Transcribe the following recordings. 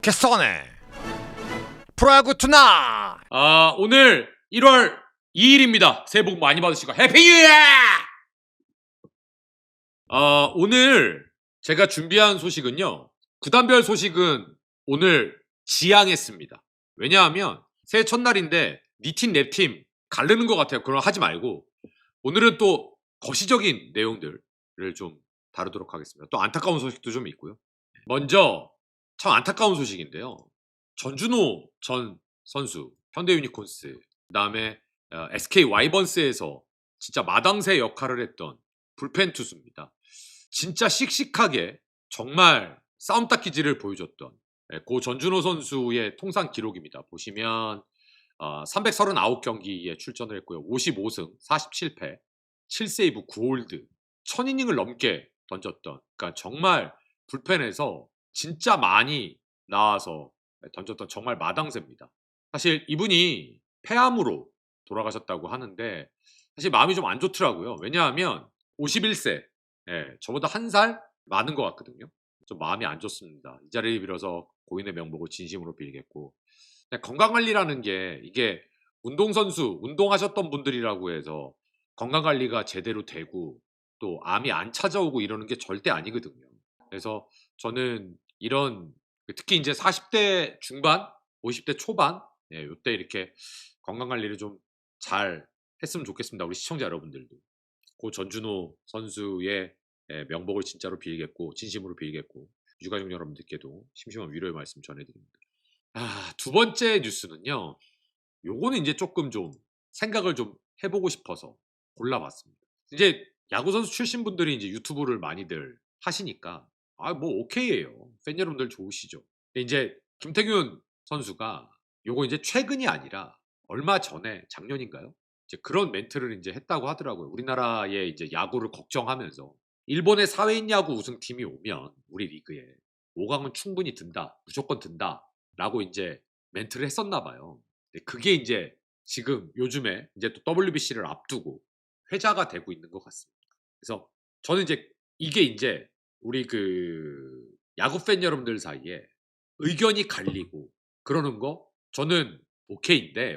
개쏘네 프로야구 투나. 오늘 1월 2일입니다. 새해 복 많이 받으시고 해피 뉴 이어! 오늘 제가 준비한 소식은요. 구단별 소식은 오늘 지양했습니다. 왜냐하면 새해 첫날인데 니 팀 내 팀 가르는 것 같아요. 그럼 하지 말고 오늘은 또 거시적인 내용들을 좀 다루도록 하겠습니다. 또 안타까운 소식도 좀 있고요. 먼저 참 안타까운 소식인데요. 전준호 전 선수 현대 유니콘스, 그다음에 SK 와이번스에서 진짜 마당새 역할을 했던 불펜 투수입니다. 진짜 씩씩하게 정말 싸움딱 기질을 보여줬던 고 전준호 선수의 통산 기록입니다. 보시면 339경기에 출전을 했고요. 55승 47패 7세이브 9홀드 1000이닝을 넘게 던졌던, 그러니까 정말 불펜에서 진짜 많이 나와서 던졌던 정말 마당새입니다. 사실 이분이 폐암으로 돌아가셨다고 하는데 사실 마음이 좀 안 좋더라고요. 왜냐하면 51세, 저보다 한 살 많은 것 같거든요. 좀 마음이 안 좋습니다. 이 자리를 빌어서 고인의 명복을 진심으로 빌겠고, 건강관리라는 게 이게 운동선수, 운동하셨던 분들이라고 해서 건강관리가 제대로 되고 또 암이 안 찾아오고 이러는 게 절대 아니거든요. 그래서 저는 이런 특히 이제 40대 중반, 50대 초반 요때 이렇게 건강관리를 좀 잘 했으면 좋겠습니다. 우리 시청자 여러분들도. 고 전준호 선수의 명복을 진짜로 빌겠고 진심으로 빌겠고 유가족 여러분들께도 심심한 위로의 말씀 전해드립니다. 두 번째 뉴스는요. 요거는 이제 조금 좀 생각을 좀 해보고 싶어서 골라봤습니다. 이제 야구 선수 출신 분들이 이제 유튜브를 많이들 하시니까 뭐 오케이예요. 팬 여러분들 좋으시죠. 근데 이제 김태균 선수가 요거 이제 최근이 아니라 얼마 전에 작년인가요? 이제 그런 멘트를 이제 했다고 하더라고요. 우리나라의 이제 야구를 걱정하면서 일본의 사회인 야구 우승팀이 오면 우리 리그에 5강은 충분히 든다, 무조건 든다라고 이제 멘트를 했었나 봐요. 그게 이제 지금 요즘에 이제 또 WBC를 앞두고 회자가 되고 있는 것 같습니다. 그래서 저는 이제 이게 이제 우리 그 야구 팬 여러분들 사이에 의견이 갈리고 그러는 거 저는 오케이인데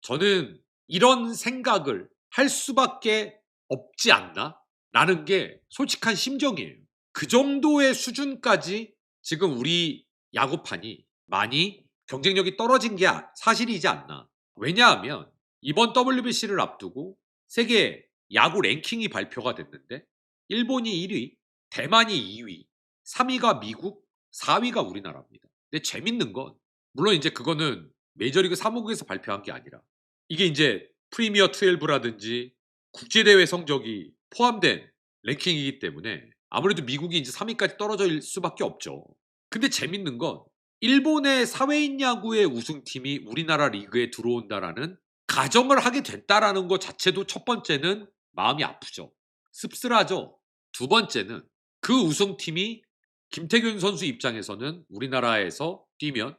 저는 이런 생각을 할 수밖에 없지 않나? 라는 게 솔직한 심정이에요. 그 정도의 수준까지 지금 우리 야구판이 많이 경쟁력이 떨어진 게 사실이지 않나. 왜냐하면 이번 WBC를 앞두고 세계 야구 랭킹이 발표가 됐는데 일본이 1위, 대만이 2위, 3위가 미국, 4위가 우리나라입니다. 근데 재밌는 건 물론 이제 그거는 메이저리그 사무국에서 발표한 게 아니라 이게 이제 프리미어 12라든지 국제대회 성적이 포함된 랭킹이기 때문에 아무래도 미국이 이제 3위까지 떨어질 수밖에 없죠. 근데 재밌는 건 일본의 사회인 야구의 우승팀이 우리나라 리그에 들어온다라는 가정을 하게 됐다라는 것 자체도 첫 번째는 마음이 아프죠. 씁쓸하죠. 두 번째는 그 우승팀이 김태균 선수 입장에서는 우리나라에서 뛰면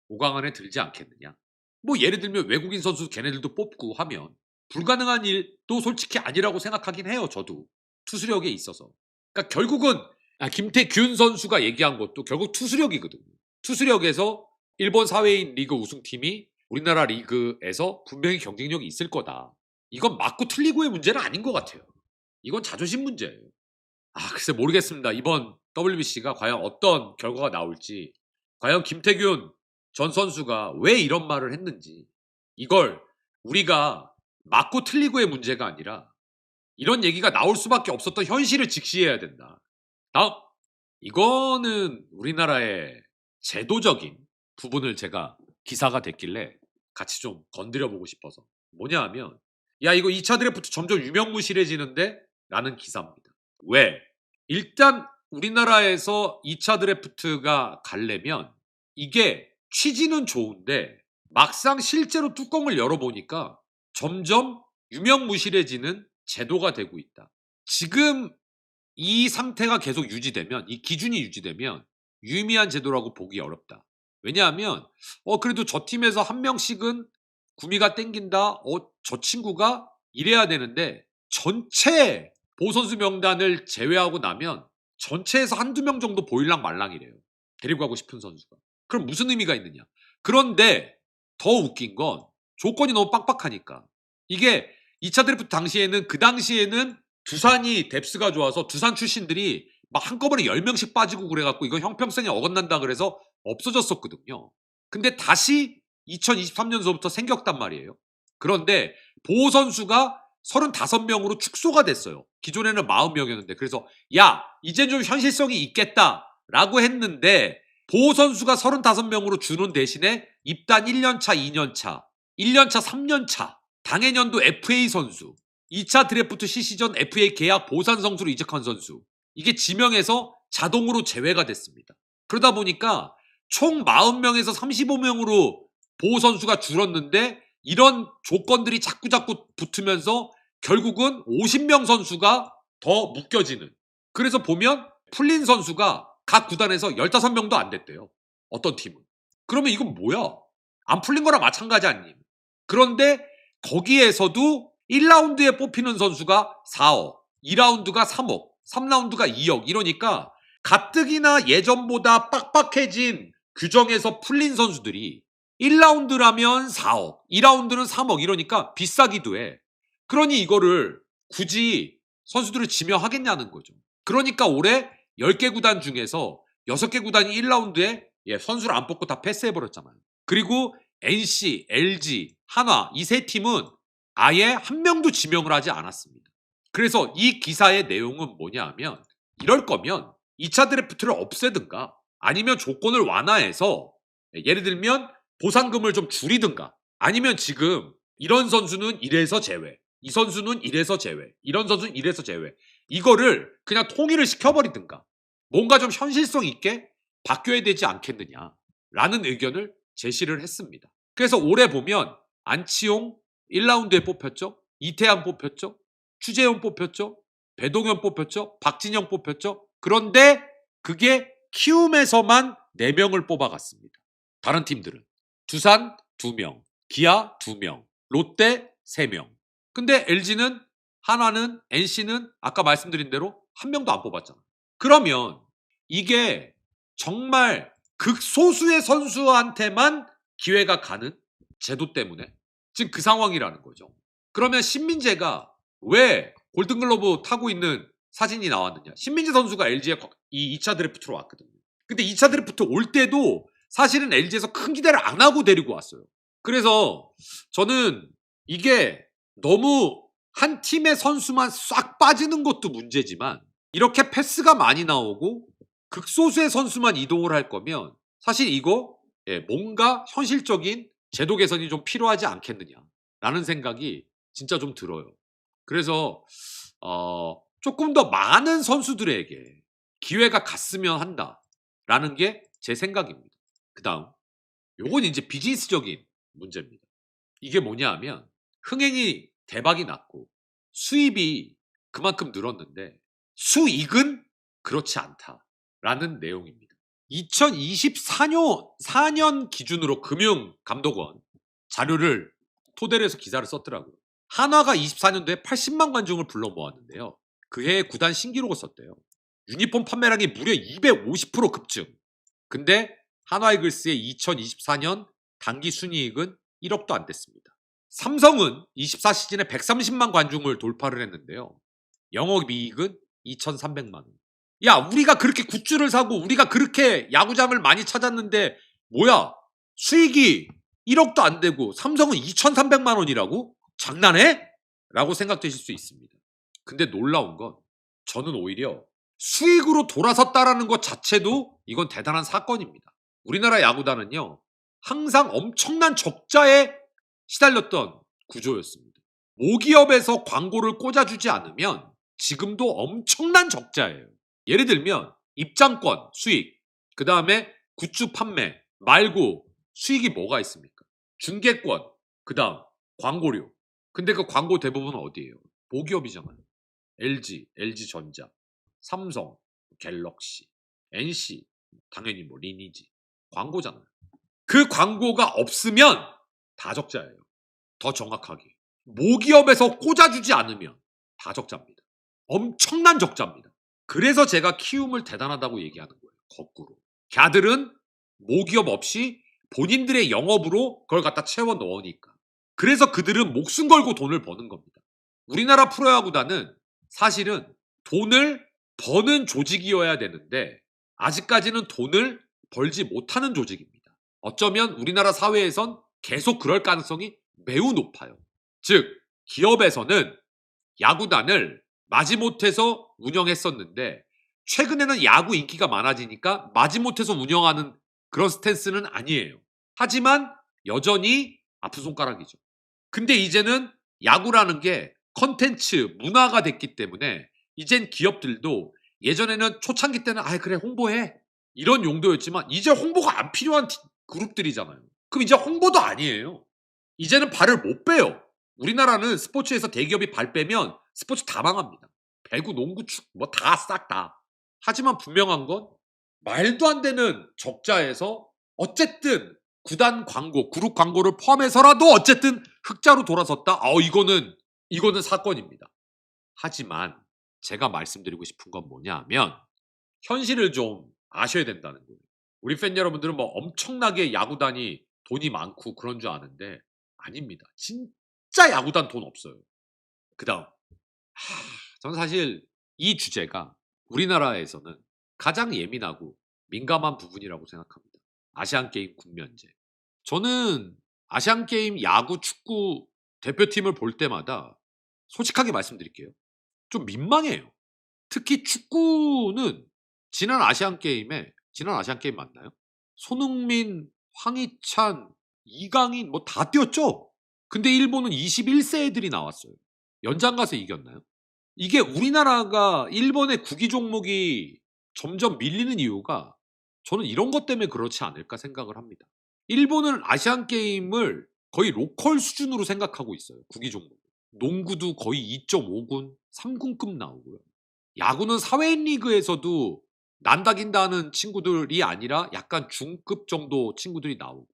5강 안에 들지 않겠느냐. 뭐 예를 들면 외국인 선수 걔네들도 뽑고 하면 불가능한 일도 솔직히 아니라고 생각하긴 해요. 저도 투수력에 있어서. 그러니까 결국은 김태균 선수가 얘기한 것도 결국 투수력이거든요. 투수력에서 일본 사회인 리그 우승팀이 우리나라 리그에서 분명히 경쟁력이 있을 거다. 이건 맞고 틀리고의 문제는 아닌 것 같아요. 이건 자존심 문제예요. 글쎄 모르겠습니다. 이번 WBC가 과연 어떤 결과가 나올지, 과연 김태균 전 선수가 왜 이런 말을 했는지, 이걸 우리가 맞고 틀리고의 문제가 아니라 이런 얘기가 나올 수밖에 없었던 현실을 직시해야 된다. 다음, 이거는 우리나라의 제도적인 부분을 제가 기사가 됐길래 같이 좀 건드려 보고 싶어서. 뭐냐 하면 야 이거 2차 드래프트 점점 유명무실해지는데? 라는 기사입니다. 왜? 일단 우리나라에서 2차 드래프트가 가려면 이게 취지는 좋은데 막상 실제로 뚜껑을 열어보니까 점점 유명무실해지는 제도가 되고 있다. 지금 이 상태가 계속 유지되면, 이 기준이 유지되면 유의미한 제도라고 보기 어렵다. 왜냐하면 그래도 저 팀에서 한 명씩은 구미가 땡긴다. 저 친구가 이래야 되는데 전체 보선수 명단을 제외하고 나면 전체에서 한두 명 정도 보일랑 말랑이래요. 데리고 가고 싶은 선수가. 그럼 무슨 의미가 있느냐. 그런데 더 웃긴 건 조건이 너무 빡빡하니까. 이게 2차 드래프트 당시에는 그 당시에는 두산이 뎁스가 좋아서 두산 출신들이 막 한꺼번에 10명씩 빠지고 그래갖고 이거 형평성에 어긋난다 그래서 없어졌었거든요. 근데 다시 2023년서부터 생겼단 말이에요. 그런데 보호 선수가 35명으로 축소가 됐어요. 기존에는 40명이었는데. 그래서 야 이젠 좀 현실성이 있겠다라고 했는데 보호 선수가 35명으로 주는 대신에 입단 1년차, 2년차, 1년차, 3년차, 당해년도 FA 선수, 2차 드래프트 시시전 FA 계약 보산 선수로 이적한 선수, 이게 지명에서 자동으로 제외가 됐습니다. 그러다 보니까 총 40명에서 35명으로 보호 선수가 줄었는데 이런 조건들이 자꾸자꾸 붙으면서 결국은 50명 선수가 더 묶여지는. 그래서 보면 풀린 선수가 각 구단에서 15명도 안 됐대요. 어떤 팀은. 그러면 이건 뭐야? 안 풀린 거랑 마찬가지 아님. 그런데 거기에서도 1라운드에 뽑히는 선수가 4억, 2라운드가 3억, 3라운드가 2억 이러니까 가뜩이나 예전보다 빡빡해진 규정에서 풀린 선수들이 1라운드라면 4억, 2라운드는 3억 이러니까 비싸기도 해. 그러니 이거를 굳이 선수들을 지명하겠냐는 거죠. 그러니까 올해 10개 구단 중에서 6개 구단이 1라운드에 선수를 안 뽑고 다 패스해버렸잖아요. 그리고 NC, LG, 한화 이 세 팀은 아예 한 명도 지명을 하지 않았습니다. 그래서 이 기사의 내용은 뭐냐 하면 이럴 거면 2차 드래프트를 없애든가 아니면 조건을 완화해서 예를 들면 보상금을 좀 줄이든가 아니면 지금 이런 선수는 1에서 제외, 이 선수는 1에서 제외, 이런 선수는 1에서 제외 이거를 그냥 통일을 시켜버리든가 뭔가 좀 현실성 있게 바뀌어야 되지 않겠느냐라는 의견을 제시를 했습니다. 그래서 올해 보면 안치홍 1라운드에 뽑혔죠. 이태양 뽑혔죠. 추재훈 뽑혔죠. 배동현 뽑혔죠. 박진영 뽑혔죠. 그런데 그게 키움에서만 4명을 뽑아갔습니다. 다른 팀들은 두산 2명, 기아 2명, 롯데 3명. 근데 LG는 한화는 NC는 아까 말씀드린 대로 한 명도 안 뽑았잖아. 그러면 이게 정말 극소수의 선수한테만 기회가 가는 제도 때문에 지금 그 상황이라는 거죠. 그러면 신민재가 왜 골든글러브 타고 있는 사진이 나왔느냐. 신민재 선수가 LG에 이 2차 드래프트로 왔거든요. 근데 2차 드래프트 올 때도 사실은 LG에서 큰 기대를 안 하고 데리고 왔어요. 그래서 저는 이게 너무 한 팀의 선수만 싹 빠지는 것도 문제지만 이렇게 패스가 많이 나오고 극소수의 선수만 이동을 할 거면 사실 이거 뭔가 현실적인 제도 개선이 좀 필요하지 않겠느냐라는 생각이 진짜 좀 들어요. 그래서 조금 더 많은 선수들에게 기회가 갔으면 한다라는 게 제 생각입니다. 그 다음 요건 이제 비즈니스적인 문제입니다. 이게 뭐냐 하면 흥행이 대박이 났고 수입이 그만큼 늘었는데 수익은 그렇지 않다라는 내용입니다. 2024년 기준으로 금융감독원 자료를 토대로 해서 기사를 썼더라고요. 한화가 24년도에 80만 관중을 불러 모았는데요. 그해 구단 신기록을 썼대요. 유니폼 판매량이 무려 250% 급증. 근데 한화이글스의 2024년 단기 순이익은 1억도 안 됐습니다. 삼성은 24시즌에 130만 관중을 돌파를 했는데요. 영업이익은 2,300만 원. 야, 우리가 그렇게 굿즈를 사고 우리가 그렇게 야구장을 많이 찾았는데 뭐야? 수익이 1억도 안 되고 삼성은 2,300만 원이라고? 장난해? 라고 생각되실 수 있습니다. 근데 놀라운 건 저는 오히려 수익으로 돌아섰다라는 것 자체도 이건 대단한 사건입니다. 우리나라 야구단은요. 항상 엄청난 적자에 시달렸던 구조였습니다. 모기업에서 광고를 꽂아주지 않으면 지금도 엄청난 적자예요. 예를 들면 입장권 수익, 그 다음에 굿즈 판매 말고 수익이 뭐가 있습니까? 중개권, 그 다음 광고료. 근데 그 광고 대부분은 어디예요? 모기업이잖아요. LG, LG전자, 삼성, 갤럭시, NC, 당연히 뭐 리니지. 광고잖아요. 그 광고가 없으면 다 적자예요. 더 정확하게. 모기업에서 꽂아주지 않으면 다 적자입니다. 엄청난 적자입니다. 그래서 제가 키움을 대단하다고 얘기하는 거예요. 거꾸로. 걔들은 모기업 없이 본인들의 영업으로 그걸 갖다 채워 넣으니까. 그래서 그들은 목숨 걸고 돈을 버는 겁니다. 우리나라 프로야구단은 사실은 돈을 버는 조직이어야 되는데 아직까지는 돈을 벌지 못하는 조직입니다. 어쩌면 우리나라 사회에선 계속 그럴 가능성이 매우 높아요. 즉 기업에서는 야구단을 마지못해서 운영했었는데 최근에는 야구 인기가 많아지니까 마지못해서 운영하는 그런 스탠스는 아니에요. 하지만 여전히 아픈 손가락이죠. 근데 이제는 야구라는 게 컨텐츠, 문화가 됐기 때문에 이젠 기업들도 예전에는 초창기 때는 아 그래 홍보해 이런 용도였지만 이제 홍보가 안 필요한 그룹들이잖아요. 그럼 이제 홍보도 아니에요. 이제는 발을 못 빼요. 우리나라는 스포츠에서 대기업이 발 빼면 스포츠 다 망합니다. 배구, 농구, 축구 뭐 다 싹 다. 하지만 분명한 건 말도 안 되는 적자에서 어쨌든 구단 광고, 그룹 광고를 포함해서라도 어쨌든 흑자로 돌아섰다. 이거는 사건입니다. 하지만 제가 말씀드리고 싶은 건 뭐냐 하면 현실을 좀 아셔야 된다는 거예요. 우리 팬 여러분들은 뭐 엄청나게 야구단이 돈이 많고 그런 줄 아는데 아닙니다. 진짜 야구단 돈 없어요. 그다음 저는 사실 이 주제가 우리나라에서는 가장 예민하고 민감한 부분이라고 생각합니다. 아시안게임 군면제. 저는 아시안게임 야구, 축구 대표팀을 볼 때마다 솔직하게 말씀드릴게요. 좀 민망해요. 특히 축구는 지난 아시안게임 맞나요? 손흥민, 황희찬, 이강인 뭐 다 뛰었죠? 근데 일본은 21세 애들이 나왔어요. 연장 가서 이겼나요? 이게 우리나라가 일본의 구기 종목이 점점 밀리는 이유가 저는 이런 것 때문에 그렇지 않을까 생각을 합니다. 일본은 아시안 게임을 거의 로컬 수준으로 생각하고 있어요. 구기 종목. 농구도 거의 2.5군, 3군급 나오고요. 야구는 사회인 리그에서도 난다긴다는 친구들이 아니라 약간 중급 정도 친구들이 나오고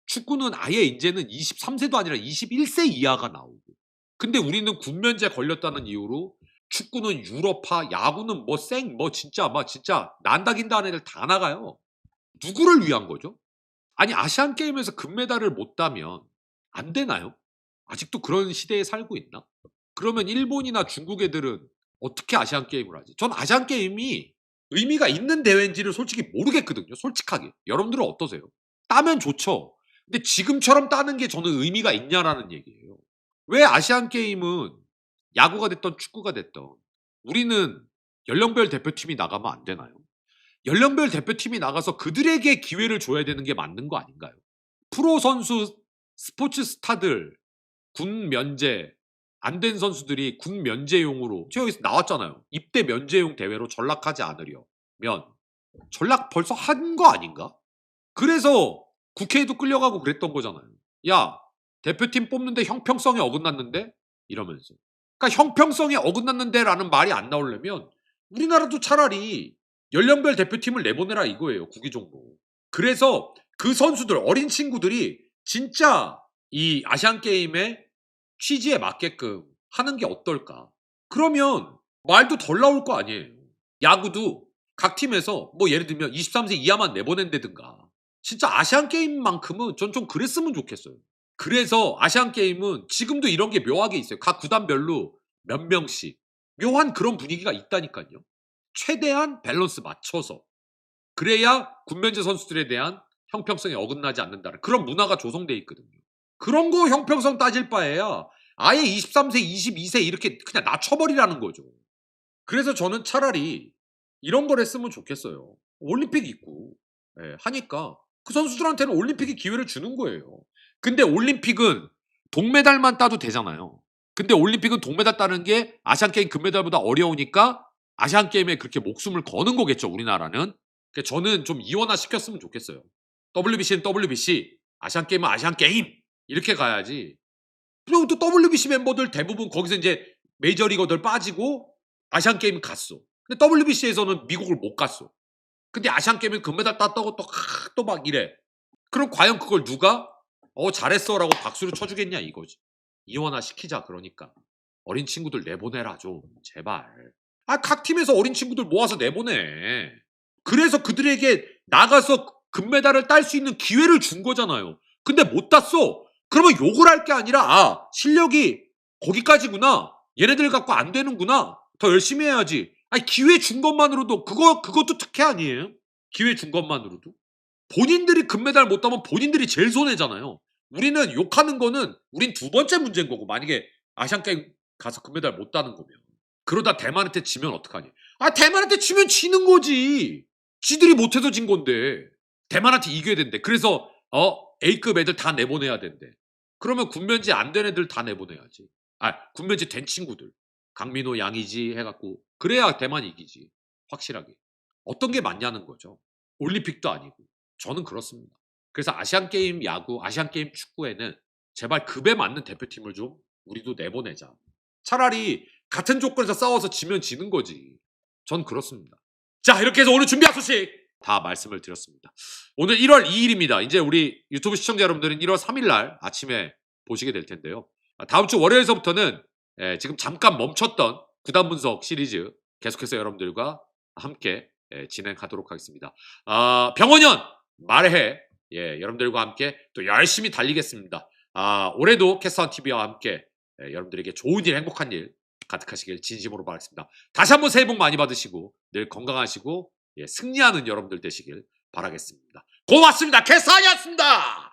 축구는 아예 이제는 23세도 아니라 21세 이하가 나오고 근데 우리는 군면제 걸렸다는 이유로 축구는 유럽파, 야구는 진짜 난다긴다는 애들 다 나가요. 누구를 위한 거죠? 아니 아시안 게임에서 금메달을 못 따면 안 되나요? 아직도 그런 시대에 살고 있나? 그러면 일본이나 중국 애들은 어떻게 아시안 게임을 하지? 전 아시안 게임이 의미가 있는 대회인지를 솔직히 모르겠거든요. 솔직하게. 여러분들은 어떠세요? 따면 좋죠. 근데 지금처럼 따는 게 저는 의미가 있냐라는 얘기예요. 왜 아시안 게임은 야구가 됐던 축구가 됐던 우리는 연령별 대표팀이 나가면 안 되나요? 연령별 대표팀이 나가서 그들에게 기회를 줘야 되는 게 맞는 거 아닌가요? 프로 선수, 스포츠 스타들, 군 면제, 안 된 선수들이 군 면제용으로 제가 여기서 나왔잖아요. 입대 면제용 대회로 전락하지 않으려면 전락 벌써 한 거 아닌가? 그래서 국회에도 끌려가고 그랬던 거잖아요. 야, 대표팀 뽑는데 형평성에 어긋났는데? 이러면서. 그러니까 형평성에 어긋났는데라는 말이 안 나오려면 우리나라도 차라리 연령별 대표팀을 내보내라 이거예요. 구기 종목. 그래서 그 선수들, 어린 친구들이 진짜 이 아시안 게임의 취지에 맞게끔 하는 게 어떨까? 그러면 말도 덜 나올 거 아니에요. 야구도 각 팀에서 뭐 예를 들면 23세 이하만 내보낸다든가 진짜 아시안 게임만큼은 전 좀 그랬으면 좋겠어요. 그래서 아시안 게임은 지금도 이런 게 묘하게 있어요. 각 구단별로 몇 명씩 묘한 그런 분위기가 있다니까요. 최대한 밸런스 맞춰서 그래야 군면제 선수들에 대한 형평성에 어긋나지 않는다는 그런 문화가 조성돼 있거든요. 그런 거 형평성 따질 바에야 아예 23세, 22세 이렇게 그냥 낮춰버리라는 거죠. 그래서 저는 차라리 이런 걸 했으면 좋겠어요. 올림픽 있고 하니까 그 선수들한테는 올림픽의 기회를 주는 거예요. 근데 올림픽은 동메달만 따도 되잖아요. 근데 올림픽은 동메달 따는 게 아시안게임 금메달보다 어려우니까 아시안게임에 그렇게 목숨을 거는 거겠죠, 우리나라는. 그러니까 저는 좀 이원화 시켰으면 좋겠어요. WBC는 WBC, 아시안게임은 아시안게임 이렇게 가야지. 그리고 또 WBC 멤버들 대부분 거기서 이제 메이저리거들 빠지고 아시안게임 갔어. 근데 WBC에서는 미국을 못 갔어. 근데 아시안게임은 금메달 땄다고 또 막 이래. 그럼 과연 그걸 누가 잘했어 라고 박수를 쳐주겠냐 이거지. 이원화 시키자 그러니까. 어린 친구들 내보내라 좀 제발. 각 팀에서 어린 친구들 모아서 내보내. 그래서 그들에게 나가서 금메달을 딸 수 있는 기회를 준 거잖아요. 근데 못 땄어. 그러면 욕을 할 게 아니라 아 실력이 거기까지구나. 얘네들 갖고 안 되는구나. 더 열심히 해야지. 아니 기회 준 것만으로도 그것도 특혜 아니에요? 기회 준 것만으로도. 본인들이 금메달 못 따면 본인들이 제일 손해잖아요. 우리는 욕하는 거는 우린 두 번째 문제인 거고 만약에 아시안게임 가서 금메달 못 따는 거면 그러다 대만한테 지면 어떡하니? 아 대만한테 지면 지는 거지. 지들이 못해서 진 건데 대만한테 이겨야 된대. 그래서 A급 애들 다 내보내야 된대. 그러면 군면제 안 된 애들 다 내보내야지. 아 군면제 된 친구들 강민호 양이지 해갖고 그래야 대만이 이기지. 확실하게. 어떤 게 맞냐는 거죠. 올림픽도 아니고. 저는 그렇습니다. 그래서 아시안게임 야구, 아시안게임 축구에는 제발 급에 맞는 대표팀을 좀 우리도 내보내자. 차라리 같은 조건에서 싸워서 지면 지는 거지. 전 그렇습니다. 자 이렇게 해서 오늘 준비한 소식 다 말씀을 드렸습니다. 오늘 1월 2일입니다. 이제 우리 유튜브 시청자 여러분들은 1월 3일날 아침에 보시게 될 텐데요. 다음 주 월요일서부터는 지금 잠깐 멈췄던 구단 분석 시리즈 계속해서 여러분들과 함께 진행하도록 하겠습니다. 병원연 말해 여러분들과 함께 또 열심히 달리겠습니다. 올해도 캐스터원 TV와 함께 여러분들에게 좋은 일, 행복한 일 가득하시길 진심으로 바라겠습니다. 다시 한번 새해 복 많이 받으시고 늘 건강하시고 승리하는 여러분들 되시길 바라겠습니다. 고맙습니다. 캐스터원이었습니다.